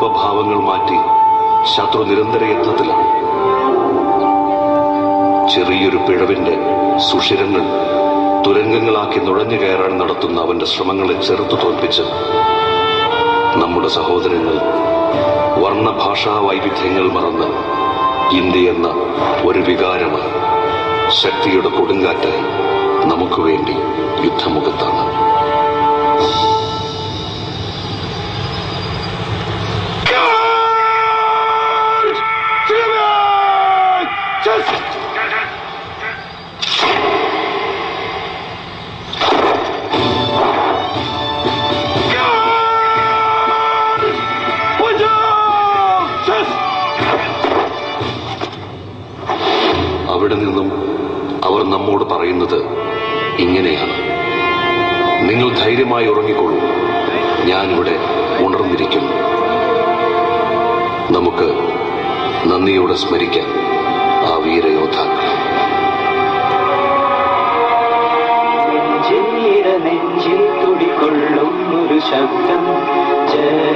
രൂപഭാവങ്ങൾ മാറ്റി ശത്രു നിരന്തര യത്നത്തിലാണ്. ചെറിയൊരു പിഴവിന്റെ സുഷിരങ്ങൾ തുരങ്കങ്ങളാക്കി നുഴഞ്ഞു കയറാൻ നടത്തുന്ന അവന്റെ ശ്രമങ്ങളെ ചെറുത്തു തോൽപ്പിച്ച് നമ്മുടെ സഹോദരങ്ങൾ വർണ്ണഭാഷാ വൈവിധ്യങ്ങൾ മറന്ന് ഇന്ത്യ എന്ന ഒരു വികാരമായി ശക്തിയുടെ കൊടുങ്കാറ്റായി നമുക്ക് വേണ്ടി യുദ്ധമുഖത്താണ്. അവിടെ നിന്നും അവർ നമ്മോട് പറയുന്നത് ഇങ്ങനെയാണ്: നിങ്ങൾ ധൈര്യമായി ഉറങ്ങിക്കൊള്ളൂ, ഞാനിവിടെ ഉണർന്നിരിക്കുന്നു. നമുക്ക് നന്ദിയോടെ സ്മരിക്കാം ആ വീരയോദ്ധാക്കളെ. നെഞ്ചിൽ തുടികൊള്ളും ഒരു ശബ്ദം, ജയ